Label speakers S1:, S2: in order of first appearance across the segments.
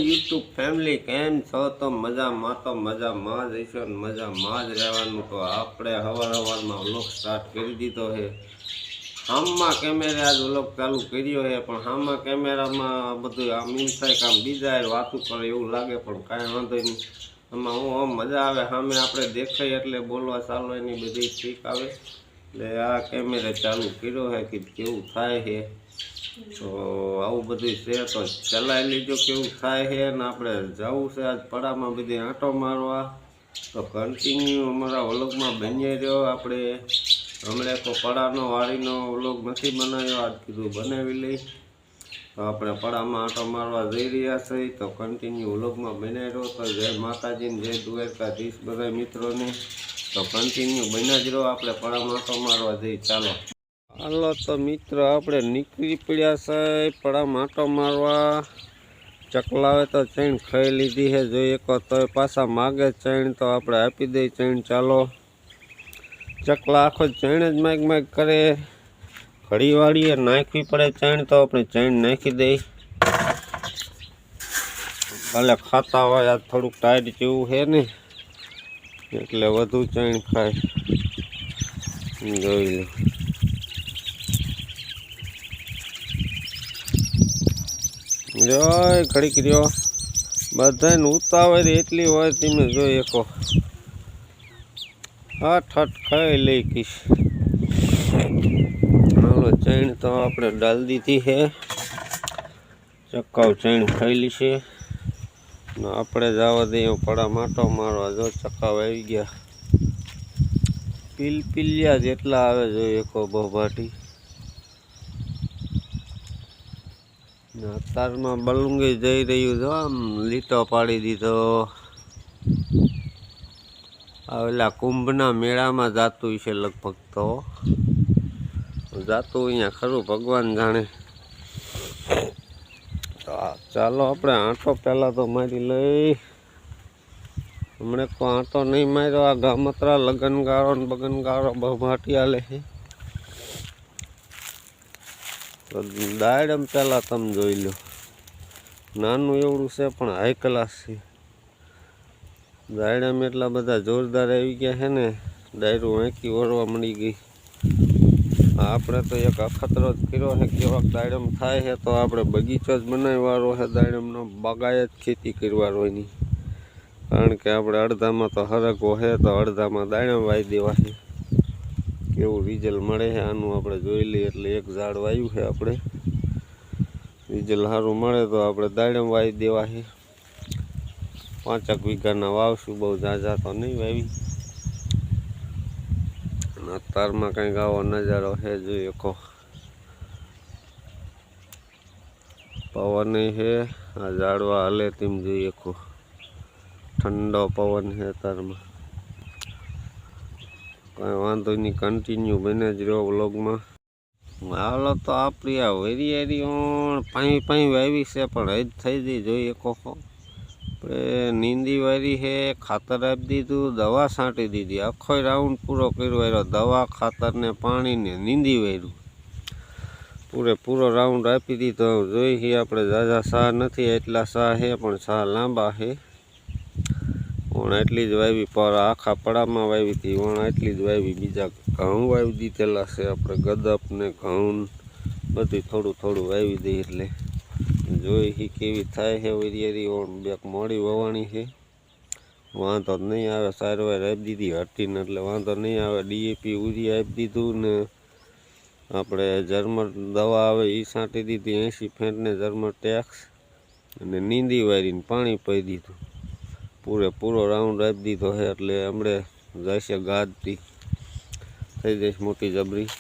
S1: YouTube family કેમ છો? તો મજામાં જ હશો ને મજામાં જ રહેવાનું. તો આપણે સવારમાં વ્લોગ સ્ટાર્ટ કરી દીધો છે. આમમાં કેમેરા આજ વ્લોગ ચાલુ કર્યો છે, પણ આમાં કેમેરામાં બધું આમ એમ થાય કે આમ બીજા વાતું કરે એવું લાગે, પણ કાંઈ વાંધો નહીં. આમાં આમ મજા આવે, સામે આપણે દેખાય એટલે બોલવા ચાલવાની બધી ઠીક આવે. એટલે આ કેમેરા ચાલુ કર્યો છે કે કેવું થાય છે. તો આવું બધું છે, તો ચલાવી લીધો કેવું થાય છે. ને આપણે જવું છે આજ પડામાં બધી આંટો મારવા. તો કન્ટિન્યુ અમારા વ્લોગમાં બની રહ્યો. આપણે હમણાં તો પડાનો વાડીનો વ્લોગ નથી બનાવ્યો, આજ કીધું બનાવી લઈ. તો આપણે પડામાં આંટો મારવા જઈ રહ્યા છીએ, તો કન્ટિન્યુ વ્લોગમાં બનાવી રહ્યો. તો જય માતાજીને જય દ્વારકાધીશ બધા મિત્રોને. તો કન્ટિન્યુ બન્યા જ રહો. આપણે પડામાં આંટો મારવા જઈ, ચાલો. હાલો તો મિત્ર, આપણે નીકળી પડ્યા છે પડામાં આંટો મારવા. ચકલાવે તો ચૈન ખાઈ લીધી છે, જોઈએ તો પાછા માગે ચૈન, તો આપણે આપી દઈ ચૈન. ચાલો, ચકલા આખો ચૈન જ માગ કરે. ઘડી વાળીએ નાખવી પડે ચૈન, તો આપણે ચૈન નાખી દઈ. ભલે ખાતા હોય, આ થોડુંક ટાઈટ જેવું છે ને, એટલે વધુ ચૈન ખાય. જોઈ લો, જોઈ ઘડીક રહ્યો. બધાને ઉતાવળ એટલી હોય, તમે જોઈ શકો. હઠ ખાઈ લઈ કીશ. હાલો, ચૈન તો આપણે ડાલ દીધી છે. ચકાવ ચૈન ખાઈ છે. આપણે જવા દઈએ પડા માટો મારવા. જો ચકાવ આવી ગયા. પીલિયા જેટલા આવે જોઈએ કો બહુભાટી. અત્યારમાં બલુંગી જઈ રહ્યું છે, આમ લીટો પાડી દીધો. આવેલા કુંભના મેળામાં જાતું છે લગભગ. તો જાતું અહીંયા ખરું, ભગવાન જાણે. તો ચાલો આપણે આંટો પહેલાં તો મારી લઈ. હમણાં કોઈ આંટો નહીં માર્યો. આ ગામત્રા લગનગાળો ને બગનગાળો બહુભાટી હાલે છે. તો દાયડમ પહેલાં તમે જોઈ લો. નાનું એવડું છે પણ હાઈ ક્લાસ છે. દાયડમ એટલા બધા જોરદાર આવી ગયા છે ને, ડાયરું વાંકી ઓરવા મળી ગઈ. આપણે તો એક અખતરો જ કર્યો છે કેવાક દાયડમ થાય છે. તો આપણે બગીચો જ બનાવવાનો છે દાયડમનો, બાગાયત ખેતી કરવાનો એની. કારણ કે આપણે અડધામાં તો હરગવો છે, તો અડધામાં દાયડમ વાવી દેવા છે. કેવું રિઝલ્ટ મળે છે આનું આપણે જોઈ લઈએ. એટલે એક ઝાડ વાવ્યું છે આપણે, રિઝલ્ટ સારું મળે તો આપણે દાયડમ વાવી દેવા છે. 5 વીઘાના વાવશું, બહુ ઝાઝા તો નહીં વાવી. અત્યારમાં કંઈક આવો નજારો છે, જોઈ શકો. પવન છે, આ ઝાડવા હલે તેમ જોઈ શકો. ઠંડો પવન છે અત્યારમાં. કાંઈ વાંધો નહીં, કન્ટિન્યુ બને જ રહ્યો વ્લોગમાં. હાલો તો આપણી આ વેરિયારી પાઈ વાવી છે, પણ હજ થઈ ગઈ જોઈ શકો. આપણે નીંદી વારી છે, ખાતર આપી દીધું, દવા છાંટી દીધી. આખો રાઉન્ડ પૂરો કર્યો. દવા, ખાતર ને પાણી ને નીંદી વાર્યું. પૂરેપૂરો રાઉન્ડ આપી દીધો. જોઈ આપણે ઝાઝા સા નથી, એટલા સા છે, પણ સા લાંબા છે. વણ એટલી જ વાવી, પર આખા પડામાં વાવી હતી. વણ એટલી જ વાવી. બીજા ઘઉં વાવી દીધેલા છે આપણે, ગદપ ને ઘઉં બધું થોડું થોડું વાવી દઈએ. એટલે જોઈ કેવી થાય છે વેરિયારી. બેક મોડી વવાણી છે, વાંધો નહીં આવે. સારવાર આપી દીધી હટીને, એટલે વાંધો નહીં આવે. ડીએપી ઉરિયા આપી દીધું ને આપણે જર્મર દવા આવે એ છાંટી દીધી. 80 ફેંટને જર્મર ટેક્સ, અને નીંદી વારીને પાણી પી દીધું. પૂરેપૂરો રાઉન્ડ આપી દીધો છે. એટલે હમણાં જશે ગાદતી થઈ જઈશ મોટી જબરી.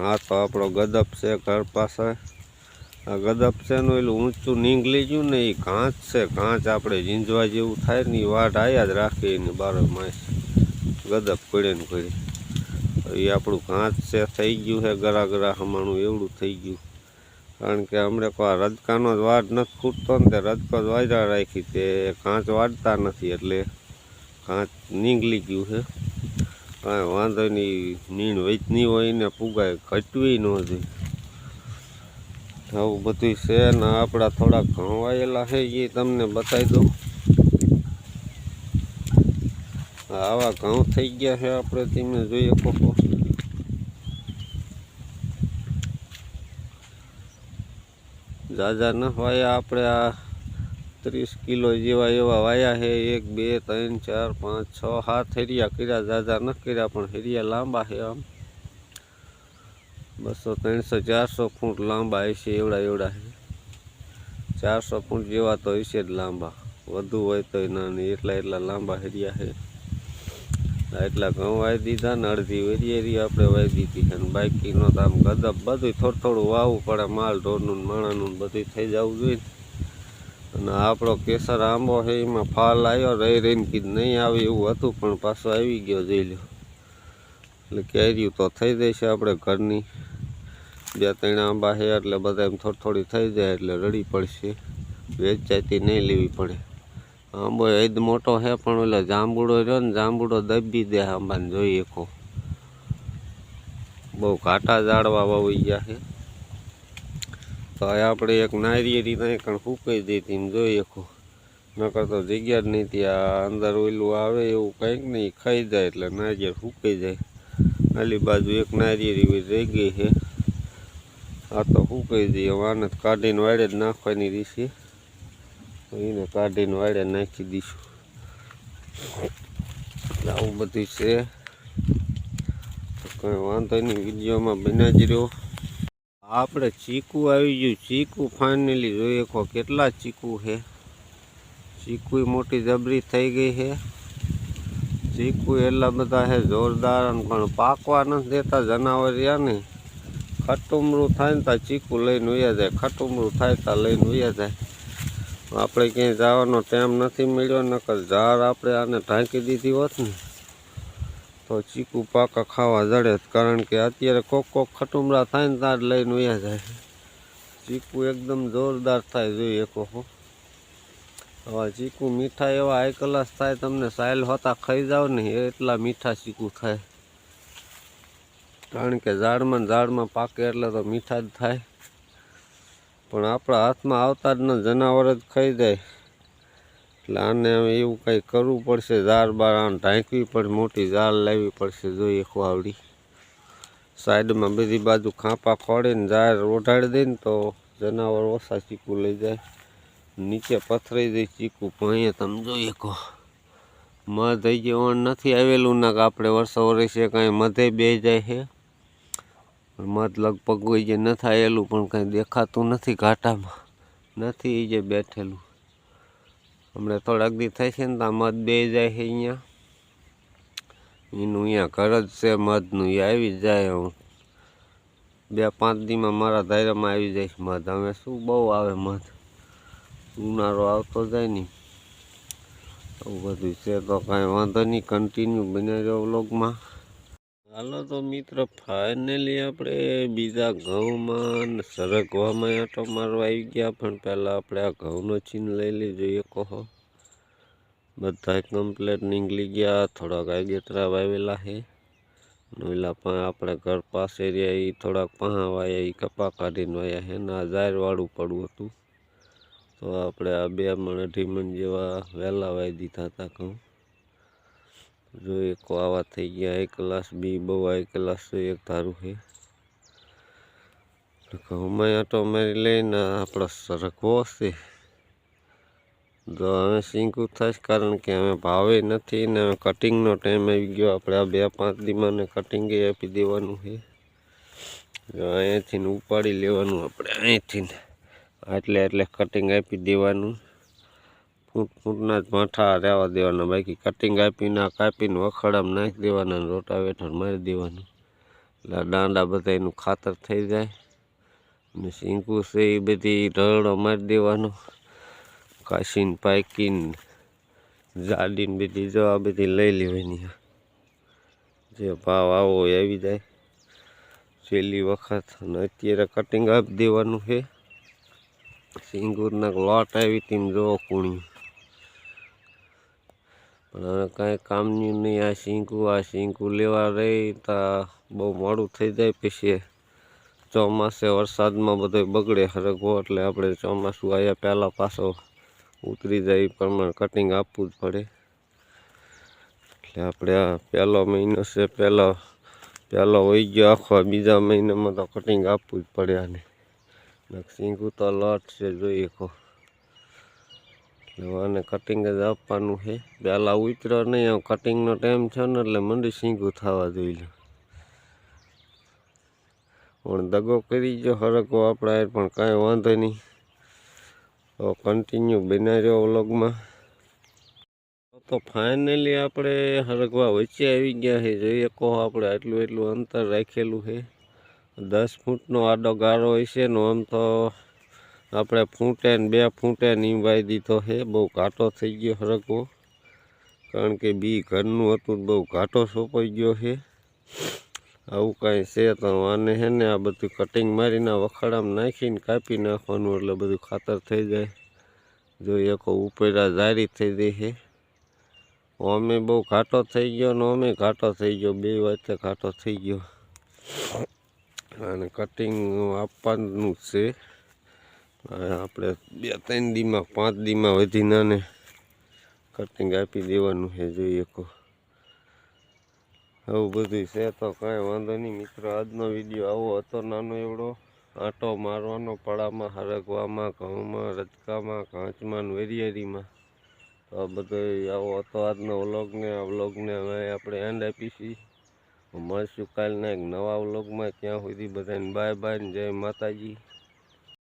S1: આ તો આપણો ગદપ છે ઘર પાસે. આ ગદપ છે નું એલું ઊંચું નીંગલી ગયું ને, એ ઘાંચ છે. ઘાંચ આપણે ઝીંઝવા જેવું થાય ને, એ વાટ આયા જ રાખે એને 12 માસ. ગદપ પડે ને પડે એ આપણું ઘાંચ છે. થઈ ગયું છે ગરા હમાણું એવડું થઈ ગયું. કારણ કે હમણાં કોઈ રજકાનો જ વાડ નથી ખૂટતો ને, તે રજકો જ વાજરા રાખી, તે ઘાંચ વાળતા નથી. એટલે ઘાંચ નીંગલી ગયું છે. કાંઈ વાંધો નહીં, નીણ વેચની હોય ને પુગાય, ઘટવી ન જોઈએ. આવું બધું છે ને આપણા થોડા ઘઉં વાયેલા છે એ તમને બતાવી દઉં. આવા ઘઉં થઈ ગયા છે આપણે તમે જોઈએ કોકો. ઝાઝા ન વાયા આપણે આ 30 કિલો જેવા એવા વાયા છે. 1 2 3 4 5 6 7 હેરિયા કર્યા. ઝાઝા ન કર્યા પણ હેરિયા લાંબા છે. આમ 200 300 400 ફૂટ લાંબા હશે. એવડા છે. 400 ફૂટ જેવા તો હશે જ લાંબા. વધુ હોય તો નાની એટલા લાંબા હેરિયા છે. એટલા ઘઉં વાવી દીધા ને અડધી વેરિયેરી આપણે વાવી દીધી છે. બાકીનો તો આમ ગદબ બધું થોડું વાવવું પડે. માલ ઢોરનું માણાનું બધું થઈ જવું જોઈએ. અને આપણો કેસર આંબો છે એમાં ફાલ આવ્યો. રહીને કીધું નહીં આવે એવું હતું પણ પાછો આવી ગયો. જોઈ લો એટલે કેરીયું તો થઈ જશે આપણે ઘરની. 2-3 આંબા છે એટલે બધા એમ થોડી થઈ જાય એટલે રડી પડશે. વેચાતી નહીં લેવી પડે. આંબો એદ મોટો છે પણ ઓલો જાંબુડો રહ્યો ને જાંબુડો દબી દે આંબાને. જોઈ શકો બહુ ઘાટા ઝાડવા વાવી ગયા છે. તો આપણે એક નારિયેળી નહીં પણ ફૂંકાઈ દેતી જોઈ શકો. નકર તો જગ્યા જ નહીં ત્યાં અંદર ઓલું આવે એવું કંઈક નહીં ખાઈ જાય એટલે નારિયેળ ફૂંકાઈ જાય. આલી બાજુ એક નારિયેળી રહી ગઈ છે. આ તો ફૂંકાઈ જાય. આને કાઢીને વાડે જ નાખવાની રીશે. એને કાઢીને વાડે નાખી દઈશું. આવું બધું છે. કંઈ વાંધો નહીં. વિડીયોમાં બન્યા જ રહ્યો. આપણે ચીકુ આવી ગયું. ચીકુ ફાઇનલી જોઈએ કો કેટલા ચીકુ છે. ચીકુ મોટી જબરી થઈ ગઈ છે. ચીકુ એટલા બધા છે જોરદાર. પણ પાકવા નથી દેતા જનાવર રહ્યા ને. ખટુમરું થાય ને ત્યાં ચીકુ લઈને વયા જાય. ખટુમરું થાય ત્યાં લઈને વયા જાય. આપણે ક્યાંય જવાનો ટાઈમ નથી મળ્યો. નકર ઝાડ આપણે આને ઢાંકી દીધી હોત ને તો ચીકુ પાકા ખાવા જડે. કારણ કે અત્યારે કોક ખટુમરા થાય ને ત્યાં જ લઈને વયા જાય. ચીકુ એકદમ જોરદાર થાય. જોઈ શકો હો. હવે ચીકુ મીઠા એવા હાઈ ક્લાસ થાય. તમને સાયલ હોતા ખાઈ જાવ ને એટલા મીઠા ચીકુ થાય. કારણ કે ઝાડમાં પાકે એટલે તો મીઠા જ થાય. પણ આપણા હાથમાં આવતા જ ન જનાવર જ ખાઈ જાય. એટલે આને એવું કંઈ કરવું પડશે. ઝાડ બાર આને ઢાંકવી પડે. મોટી ઝાડ લાવવી પડશે. જોઈએ એક આવડી સાઈડમાં બધી બાજુ ખાંપા ખોડીને ઝાડ ઓઢાડી દે ને તો જનાવર ઓછા ચીકુ લઈ જાય. નીચે પથરાઈ જાય ચીકુ. પણ અહીંયા તમે જોઈ શકો મધ હજી ઓણ નથી આવેલું. ના કે આપણે વર્ષે કાંઈ મધે બે જાય છે. મધ લગભગ કોઈ જે નથી આવેલું પણ કંઈ દેખાતું નથી. ઘાટામાં નથી એ જે બેઠેલું. હમણાં થોડાક દી થાય છે ને ત્યાં મધ બે જાય છે. અહીંયા એનું અહીંયા ઘર જ છે મધનું. એ આવી જાય. 2-5 દીમાં મારા ધાયરામાં આવી જાય મધ. હવે શું બહુ આવે મધ. ઉનાળો આવતો જાય ને આવું બધું છે. તો કાંઈ વાંધો નહીં. કન્ટિન્યુ બન્યા રહ્યો વ્લોગમાં. હાલો તો મિત્ર ફાઇનલી આપણે બીજા ઘઉંમાં સરગવામાં આંટો મારવા આવી ગયા. પણ પહેલાં આપણે આ ઘઉંનો છીન લઈ લઈ. જોઈએ કહો બધા કમ્પ્લેટ નીકળી ગયા. થોડાક આગેતરા વાવેલા છે. ઓલા પણ આપણે ઘર પાસે રહ્યા એ થોડાક પહા વાયા એ કપા કાઢીને વાયા છે. ને આ જાહેરવાળું પડવું હતું તો આપણે આ 2 મણ 2.5 મણ જેવા વહેલા વાવી દીધા હતા ઘઉં. જો એક આવા થઈ ગયા. એક ક્લાસ બી બહુ હાઈ ક્લાસ છે. એક ધારું છે. ઘઉંમાં આંટો મારી લઈને આપણો સરગવો છે. તો હવે સિંકું થશે કારણ કે હવે ભાવે નથી ને કટિંગનો ટાઈમ આવી ગયો. આપણે આ 2-5 દીમાં ને કટિંગ આપી દેવાનું છે. અહીંયાથી ઉપાડી લેવાનું. આપણે અહીંથી એટલે કટિંગ આપી દેવાનું. ફૂટના જ માઠા રહેવા દેવાના. બાકી કટિંગ આપીને કાપીને વખડામાં નાખી દેવાના. રોટાવેટર મારી દેવાનું એટલે દાંડા બધા એનું ખાતર થઈ જાય. અને સિંકું છે એ બધી ઢળડો મારી દેવાનો. કાશીને પાકીને જાડીને બધી જો આ બધી લઈ લેવાની. જે ભાવ આવો આવી જાય છેલ્લી વખત. અને અત્યારે કટિંગ આપી દેવાનું છે. સિંગુરના લોટ આવી હતી જો કુણી. પણ હવે કાંઈ કામનું નહીં. આ સિંકું લેવા રહી તો બહુ મોડું થઈ જાય. પછી ચોમાસે વરસાદમાં બધો બગડે હરગવો, એટલે આપણે ચોમાસું આવ્યા પહેલાં પાછો ઉતરી જાય એ પ્રમાણે કટિંગ આપવું જ પડે. એટલે આપણે આ પહેલો મહિનો છે, પહેલો હોઈ ગયો આખો, બીજા મહિનામાં તો કટિંગ આપવું જ પડે આને. સિંગું તો લટ છે, જોઈએ કહો એટલે આને કટિંગ જ આપવાનું છે. પહેલાં ઉતરો નહીં, કટિંગનો ટાઈમ છે ને એટલે મંડી સિંગું થવા જોઈએ. પણ દગો કરી ગયો હરગવો આપણા, પણ કાંઈ વાંધો નહીં. તો કન્ટિન્યુ બના રહ્યો વ્લોગમાં. તો ફાઇનલી આપણે હરગવા વચ્ચે આવી ગયા છે, જોઈએ કહો આપણે એટલું અંતર રાખેલું છે. 10 ફૂટનો આડો ગારો હોય છે ને, આમ તો આપણે ફૂટે ને 2 ફૂટે નીંબાઈ દીધો છે. બહુ ઘાટો થઈ ગયો હરગવો, કારણ કે બી ઘરનું હતું, બહુ ઘાટો સોંપાઈ ગયો છે. આવું કાંઈ છે તો આને છે ને આ બધું કટિંગ મારીને વખાડામાં નાખીને કાપી નાખવાનું, એટલે બધું ખાતર થઈ જાય. જોઈએ કહો ઉપરા જારી થઈ ગઈ છે. અમે બહુ ઘાટો થઈ ગયો ને અમે ઘાટો થઈ ગયો, બે વાતે ઘાટો થઈ ગયો. અને કટિંગ આપવાનું છે આપણે 2-3 દીમાં 5 દીમાં વધીને આને કટિંગ આપી દેવાનું છે. જોઈએ કહો આવું બધું છે તો કાંઈ વાંધો નહીં મિત્રો. આજનો વિડીયો આવો હતો, નાનો એવડો આંટો મારવાનો પડામાં, હરગવામાં, ઘઉંમાં, રજકામાં, ઘાંચમાં, વેરિયેરીમાં. તો આ બધો આવો હતો આજનો વ્લોગને. આ વ્લોગને હવે આપણે એન્ડ આપીશું. મળશું કાલના એક નવા વ્લોગમાં. ત્યાં સુધી બધાને બાય બાય, જય માતાજી.